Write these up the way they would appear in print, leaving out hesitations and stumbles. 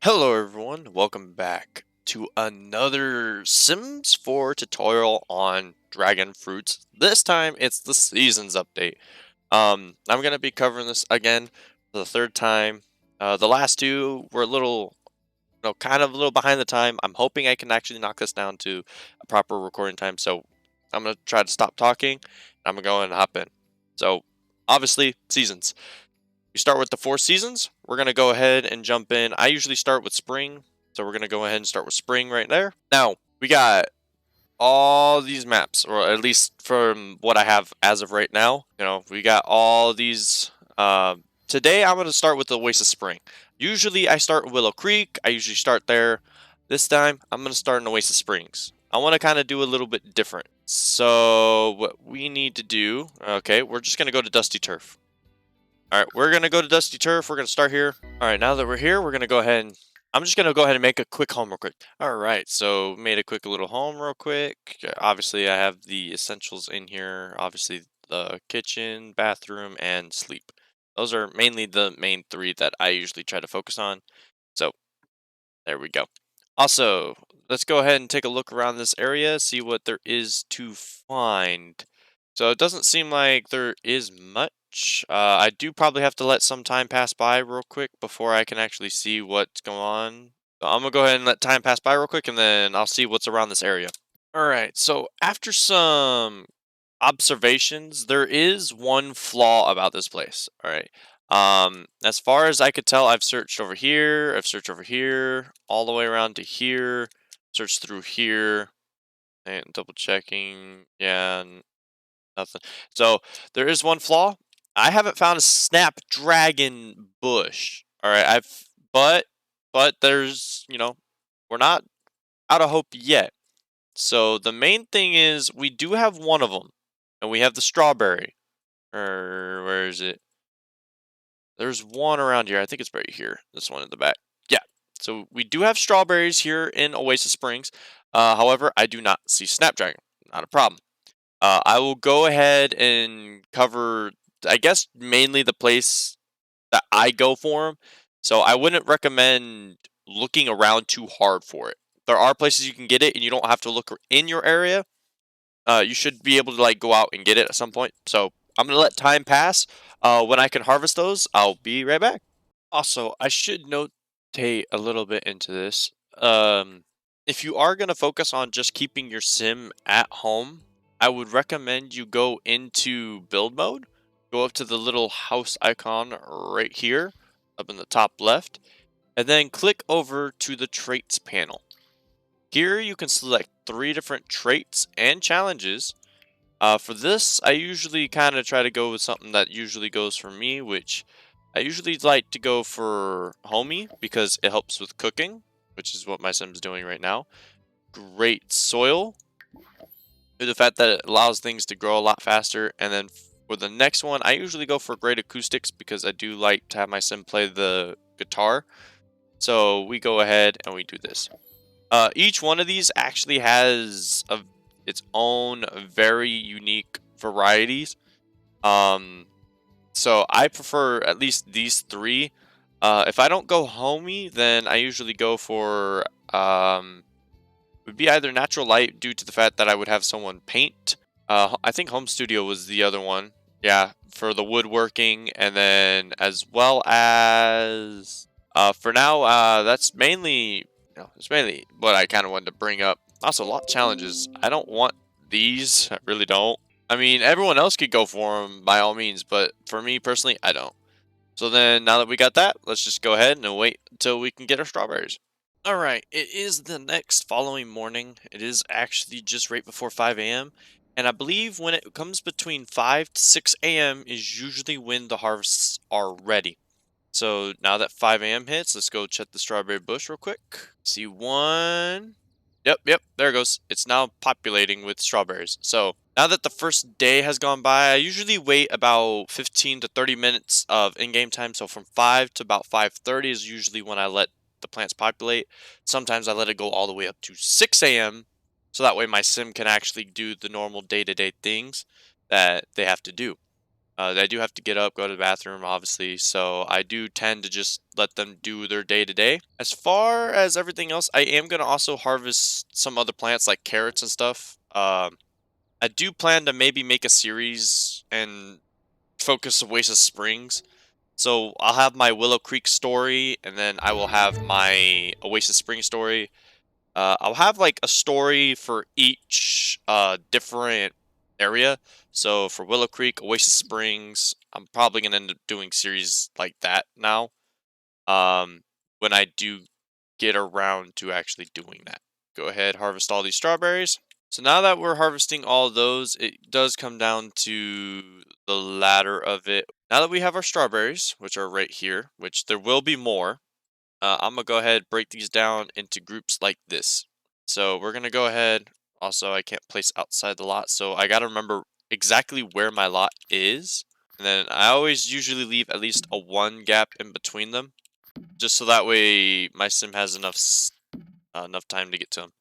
Hello everyone, welcome back to another Sims 4 tutorial on Dragonfruits. This time it's the seasons update. I'm going to be covering this again for the third time. The last two were a little, kind of a little behind the time. I'm hoping I can actually knock this down to a proper recording time. So I'm going to try to stop talking. I'm going to go and hop in. So obviously seasons. We start with the 4 seasons. We're going to go ahead and jump in. I usually start with spring, so we're going to go ahead and start with spring right there. Now, we got all these maps, or at least from what I have as of right now. We got all these. Today, I'm going to start with the Oasis Spring. Usually, I start Willow Creek. I usually start there. This time, I'm going to start in Oasis Springs. I want to kind of do a little bit different. So, what we need to do, okay, we're just going to go to Dusty Turf. Alright, we're going to go to Dusty Turf. We're going to start here. Alright, now that we're here, we're going to go ahead and... I'm just going to go ahead and make a quick home real quick. Alright, so made a quick little home real quick. Obviously, I have the essentials in here. Obviously, the kitchen, bathroom, and sleep. Those are mainly the main three that I usually try to focus on. So, there we go. Also, let's go ahead and take a look around this area, see what there is to find. So it doesn't seem like there is much. I do probably have to let some time pass by real quick before I can actually see what's going on. So I'm gonna go ahead and let time pass by real quick, and then I'll see what's around this area. All right. So after some observations, there is one flaw about this place. All right. As far as I could tell, I've searched over here, I've searched over here, all the way around to here, searched through here, and double checking. Yeah, nothing. So there is one flaw. I haven't found a snapdragon bush. All right, but there's we're not out of hope yet. So the main thing is we do have one of them, and we have the strawberry. Or where is it? There's one around here. I think it's right here. This one in the back. Yeah. So we do have strawberries here in Oasis Springs. However, I do not see snapdragon. Not a problem. I will go ahead and cover, I guess, mainly the place that I go for them. So I wouldn't recommend looking around too hard for it. There are places you can get it, and you don't have to look in your area. You should be able to go out and get it at some point. So I'm gonna let time pass. When I can harvest those, I'll be right back. Also, I should notate a little bit into this. If you are gonna focus on just keeping your sim at home, I would recommend you go into build mode. Go up to the little house icon right here, up in the top left, and then click over to the traits panel. Here you can select 3 different traits and challenges. For this, I usually kind of try to go with something that usually goes for me, which I usually like to go for homey because it helps with cooking, which is what my sim's doing right now. Great soil, due to the fact that it allows things to grow a lot faster. And then for the next one, I usually go for great acoustics because I do like to have my sim play the guitar. So we go ahead and we do this. Each one of these actually has its own very unique varieties. So I prefer at least these 3. If I don't go homey, then I usually go for would be either natural light due to the fact that I would have someone paint. I think home studio was the other one. Yeah, for the woodworking, and then as well as for now, that's mainly it's mainly what I kind of wanted to bring up. Also, a lot of challenges. I don't want these. I really don't. I mean, everyone else could go for them by all means, but for me personally, I don't. So then, now that we got that, let's just go ahead and wait until we can get our strawberries. Alright, it is the next following morning. It is actually just right before 5 a.m. And I believe when it comes between 5 to 6 a.m. is usually when the harvests are ready. So now that 5 a.m. hits, let's go check the strawberry bush real quick. See one. Yep, there it goes. It's now populating with strawberries. So now that the first day has gone by, I usually wait about 15 to 30 minutes of in-game time. So from 5 to about 5:30 is usually when I let the plants populate. Sometimes I let it go all the way up to 6 a.m. so that way my sim can actually do the normal day-to-day things that they have to do. They do have to get up, go to the bathroom, obviously, so I do tend to just let them do their day-to-day. As far as everything else, I am going to also harvest some other plants like carrots and stuff. I do plan to maybe make a series and focus Oasis Springs. So I'll have my Willow Creek story, and then I will have my Oasis Spring story. I'll have like a story for each different area. So for Willow Creek, Oasis Springs, I'm probably gonna end up doing series like that now. When I do get around to actually doing that. Go ahead, harvest all these strawberries. So now that we're harvesting all of those, it does come down to the latter of it. Now that we have our strawberries, which are right here, which there will be more, I'm gonna go ahead break these down into groups like this. So we're gonna go ahead. Also, I can't place outside the lot, so I gotta remember exactly where my lot is. And then I always usually leave at least a one gap in between them, just so that way my sim has enough time to get to them.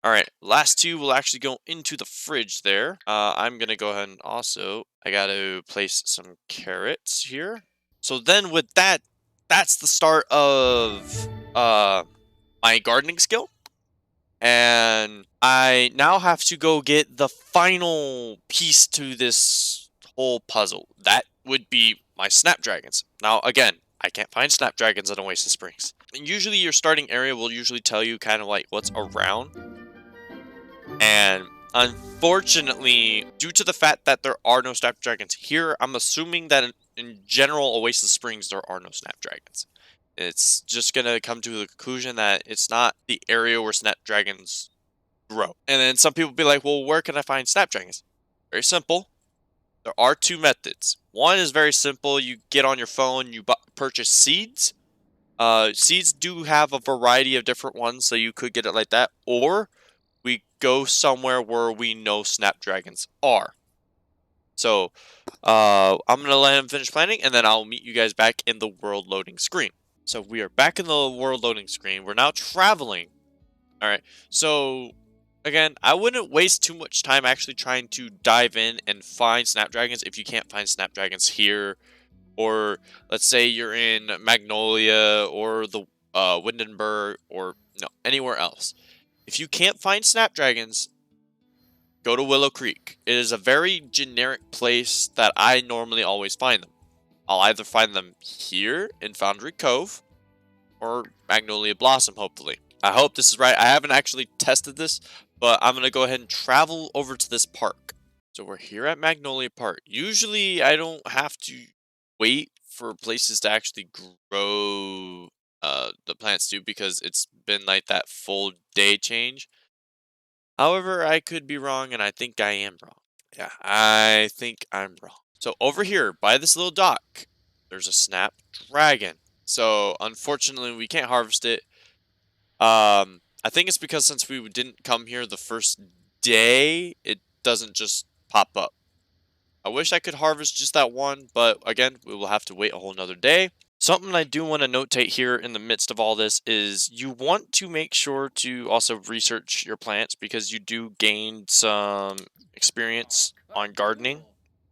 All right, last two will actually go into the fridge there. I'm gonna go ahead and also, I gotta place some carrots here. So then with that, that's the start of my gardening skill. And I now have to go get the final piece to this whole puzzle. That would be my snapdragons. Now, again, I can't find snapdragons at Oasis Springs. And usually your starting area will usually tell you kind of like what's around. And unfortunately, due to the fact that there are no snapdragons here, I'm assuming that in general Oasis Springs there are no snapdragons. It's just gonna come to the conclusion that it's not the area where snapdragons grow. And then some people be like, well, where can I find snapdragons? Very simple. There are two methods. One is very simple. You get on your phone, you purchase seeds. Seeds do have a variety of different ones, so you could get it like that. Or we go somewhere where we know snapdragons are. So I'm going to let him finish planning, and then I'll meet you guys back in the world loading screen. So we are back in the world loading screen. We're now traveling. All right. So again, I wouldn't waste too much time actually trying to dive in and find snapdragons if you can't find snapdragons here, or let's say you're in Magnolia or the Windenburg or no anywhere else. If you can't find snapdragons, go to Willow Creek. It is a very generic place that I normally always find them. I'll either find them here in Foundry Cove or Magnolia Blossom, hopefully. I hope this is right. I haven't actually tested this, but I'm going to go ahead and travel over to this park. So we're here at Magnolia Park. Usually I don't have to wait for places to actually grow the plants too, because it's been like that full day change. However, I could be wrong, and I think I am wrong. Yeah, I think I'm wrong. So over here, by this little dock, there's a snapdragon. So unfortunately, we can't harvest it. I think it's because since we didn't come here the first day, it doesn't just pop up. I wish I could harvest just that one, but again, we will have to wait a whole nother day. Something I do want to notate here in the midst of all this is you want to make sure to also research your plants, because you do gain some experience on gardening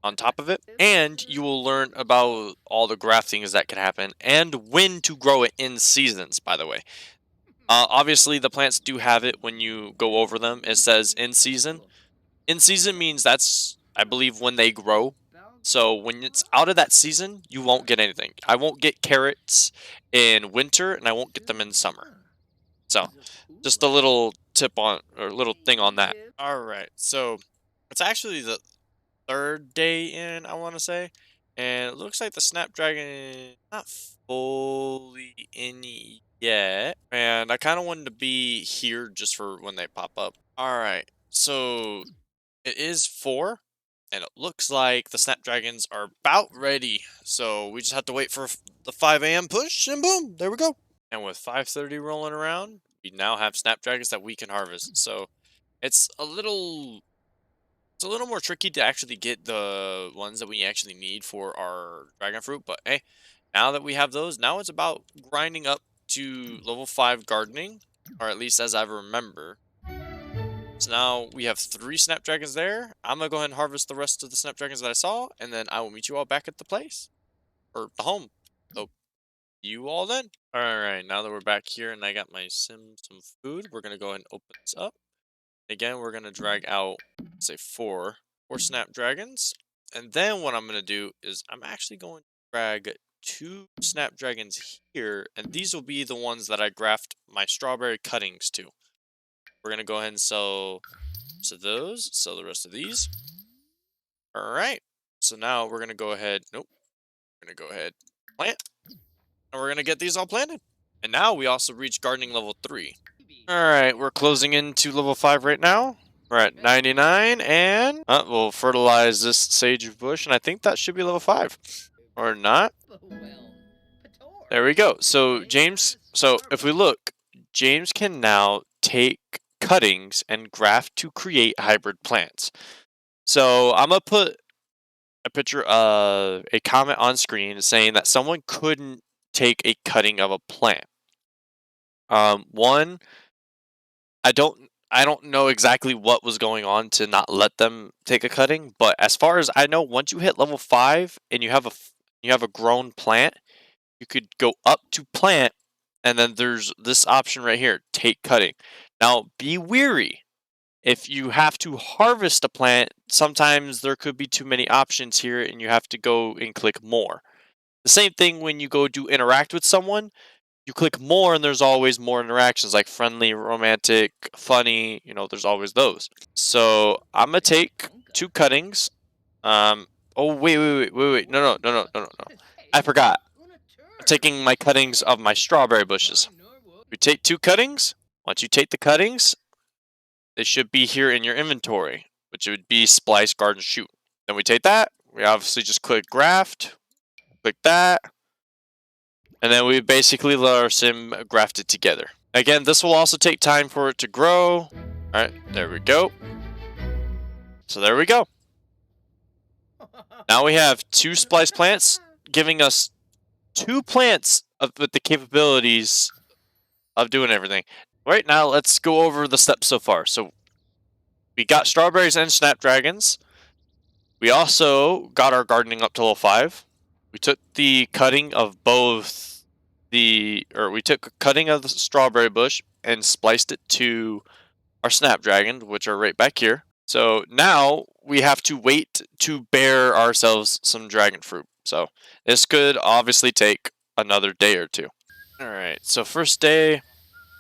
on top of it, and you will learn about all the graftings that can happen and when to grow it in seasons, by the way. Obviously, the plants do have it when you go over them. It says in season. In season means that's, I believe, when they grow. So when it's out of that season, you won't get anything. I won't get carrots in winter, and I won't get them in summer. So just a little tip on, or little thing on that. All right, so it's actually the third day in, I want to say, and it looks like the Snapdragon is not fully in yet, and I kind of wanted to be here just for when they pop up. All right, so it is 4, and it looks like the Snapdragons are about ready. So we just have to wait for the 5 a.m. push, and boom, there we go. And with 5:30 rolling around, we now have Snapdragons that we can harvest. So it's a little more tricky to actually get the ones that we actually need for our dragon fruit. But hey, now that we have those, now it's about grinding up to level 5 gardening, or at least as I remember. So now we have 3 snapdragons there. I'm gonna go ahead and harvest the rest of the snapdragons that I saw, and then I will meet you all back at the place. Or the home. So, you all then. Alright, now that we're back here and I got my sim some food, we're gonna go ahead and open this up. Again, we're gonna drag out, say, four snapdragons. And then what I'm gonna do is I'm actually going to drag 2 snapdragons here, and these will be the ones that I grafted my strawberry cuttings to. We're gonna go ahead and sell those, sell the rest of these. Alright. So now we're gonna go ahead. Nope. We're gonna go ahead, plant. And we're gonna get these all planted. And now we also reach gardening level 3. Alright, we're closing into level 5 right now. We're at 99, and we'll fertilize this sage bush, and I think that should be level 5. Or not. There we go. So if we look, James can now take cuttings and graft to create hybrid plants. So I'm going to put a picture of a comment on screen saying that someone couldn't take a cutting of a plant. One, I don't know exactly what was going on to not let them take a cutting, but as far as I know, once you hit level 5 and you have a grown plant, you could go up to plant, and then there's this option right here, take cutting. Now, be wary. If you have to harvest a plant, sometimes there could be too many options here and you have to go and click more. The same thing when you go to interact with someone, you click more and there's always more interactions like friendly, romantic, funny, there's always those. So I'm going to take 2 cuttings. Oh, wait. No. I forgot. I'm taking my cuttings of my strawberry bushes. We take 2 cuttings. Once you take the cuttings, they should be here in your inventory, which would be splice, garden, shoot. Then we take that. We obviously just click graft. Click that. And then we basically let our sim graft it together. Again, this will also take time for it to grow. Alright, there we go. So there we go. Now we have 2 splice plants, giving us 2 plants with the capabilities of doing everything. Right now, let's go over the steps so far. So we got strawberries and snapdragons. We also got our gardening up to level 5. We took the cutting of both we took a cutting of the strawberry bush and spliced it to our snapdragon, which are right back here. So now we have to wait to bear ourselves some dragon fruit. So this could obviously take another day or 2. Alright, so first day,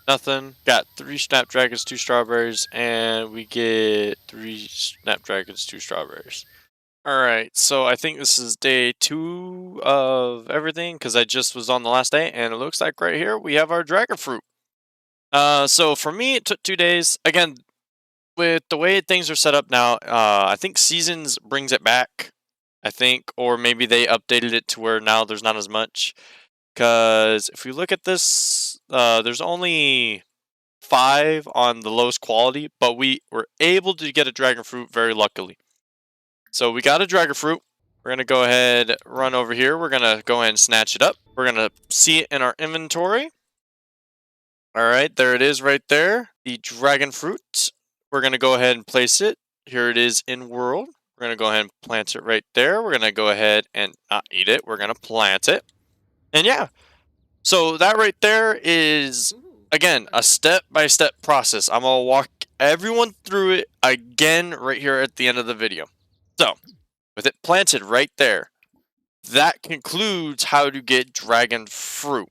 nothing. Got 3 snapdragons, 2 strawberries, and we get 3 snapdragons, 2 strawberries. Alright, so I think this is day 2 of everything, because I just was on the last day, and it looks like right here we have our dragon fruit. So for me, it took 2 days. Again, with the way things are set up now, I think Seasons brings it back, I think, or maybe they updated it to where now there's not as much. Because if we look at this, there's only 5 on the lowest quality, but we were able to get a dragon fruit very luckily. So we got a dragon fruit. We're going to go ahead, run over here. We're going to go ahead and snatch it up. We're going to see it in our inventory. Alright, there it is right there. The dragon fruit. We're going to go ahead and place it. Here it is in world. We're going to go ahead and plant it right there. We're going to go ahead and not eat it. We're going to plant it. And yeah, so that right there is, again, a step-by-step process. I'm going to walk everyone through it again right here at the end of the video. So, with it planted right there, that concludes how to get dragon fruit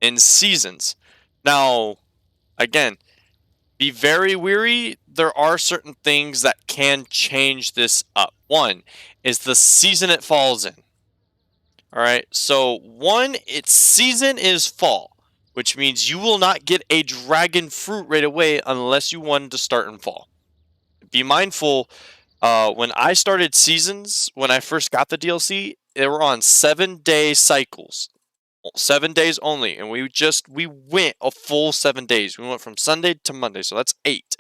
in Seasons. Now, again, be very wary. There are certain things that can change this up. One is the season it falls in. Alright, so its season is fall, which means you will not get a dragon fruit right away unless you wanted to start in fall. Be mindful, when I started Seasons, when I first got the DLC, they were on 7-day cycles. 7 days only, and we went a full 7 days. We went from Sunday to Monday, so that's 8.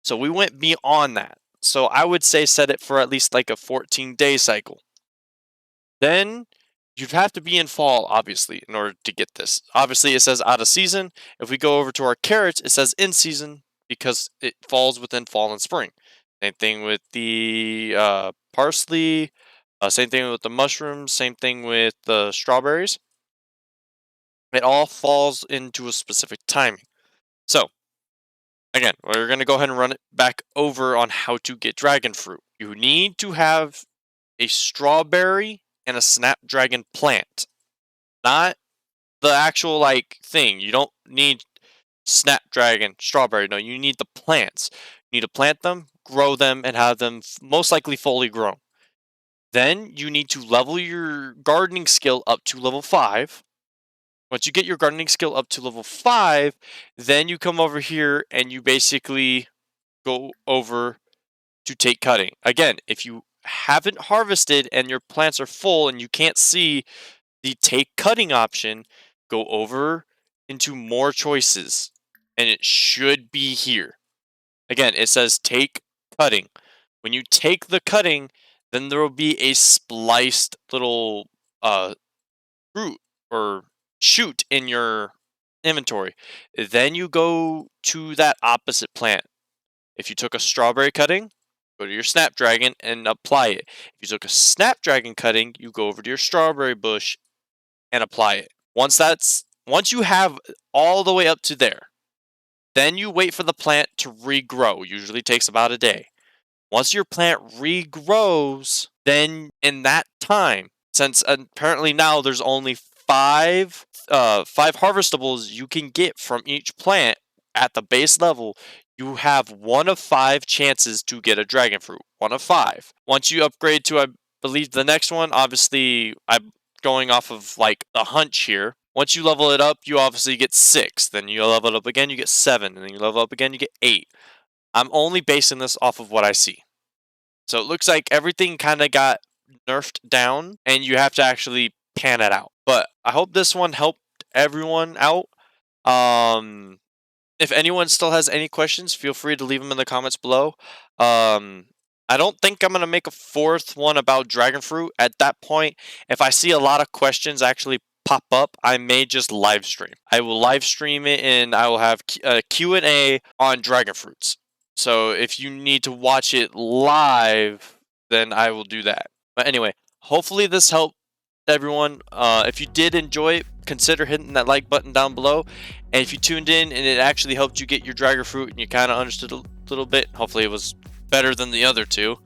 So we went beyond that. So I would say set it for at least like a 14-day cycle. Then you'd have to be in fall, obviously, in order to get this. Obviously, it says out of season. If we go over to our carrots, it says in season because it falls within fall and spring. Same thing with the parsley. Same thing with the mushrooms. Same thing with the strawberries. It all falls into a specific timing. So, again, we're going to go ahead and run it back over on how to get dragon fruit. You need to have a strawberry and a snapdragon plant, not the actual like thing. You don't need snapdragon strawberry. No, you need the plants. You need to plant them, grow them, and have them most likely fully grown. Then you need to level your gardening skill up to level 5. Once you get your gardening skill up to level 5, then you come over here and you basically go over to take cutting. Again, if you haven't harvested and your plants are full and you can't see the take cutting option, go over into more choices and it should be here. Again, it says take cutting. When you take the cutting, then there will be a spliced little fruit or shoot in your inventory. Then you go to that opposite plant. If you took a strawberry cutting, go to your snapdragon and apply it. If you took a snapdragon cutting, you go over to your strawberry bush and apply it. Once you have all the way up to there, then you wait for the plant to regrow. Usually takes about a day. Once your plant regrows, then in that time, since apparently now there's only five harvestables you can get from each plant at the base level, you have 1 of 5 chances to get a dragon fruit. 1 of 5. Once you upgrade to, I believe, the next one, obviously I'm going off of like a hunch here. Once you level it up, you obviously get 6. Then you level it up again, you get 7. And then you level up again, you get 8. I'm only basing this off of what I see. So it looks like everything kind of got nerfed down and you have to actually pan it out. But I hope this one helped everyone out. If anyone still has any questions, feel free to leave them in the comments below. I don't think I'm going to make a 4th one about dragon fruit. At that point, if I see a lot of questions actually pop up, I may just live stream. I will live stream it and I will have a Q&A on dragon fruits. So if you need to watch it live, then I will do that. But anyway, hopefully this helped everyone. If you did enjoy it, consider hitting that like button down below. And if you tuned in and it actually helped you get your dragon fruit and you kind of understood a little bit, hopefully it was better than the other two,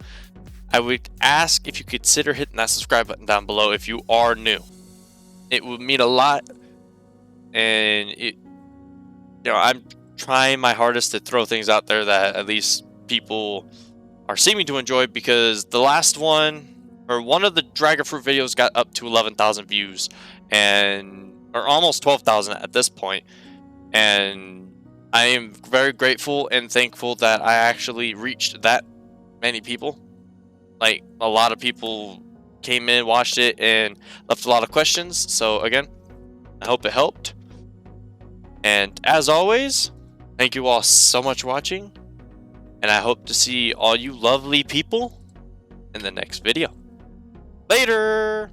I would ask if you consider hitting that subscribe button down below if you are new. It would mean a lot, and I'm trying my hardest to throw things out there that at least people are seeming to enjoy, because the last one, or one of the dragon fruit videos, got up to 11,000 views, or almost 12,000 at this point, and I am very grateful and thankful that I actually reached that many people. Like, a lot of people came in, watched it, and left a lot of questions. So again, I hope it helped. And as always, thank you all so much for watching, and I hope to see all you lovely people in the next video. Later!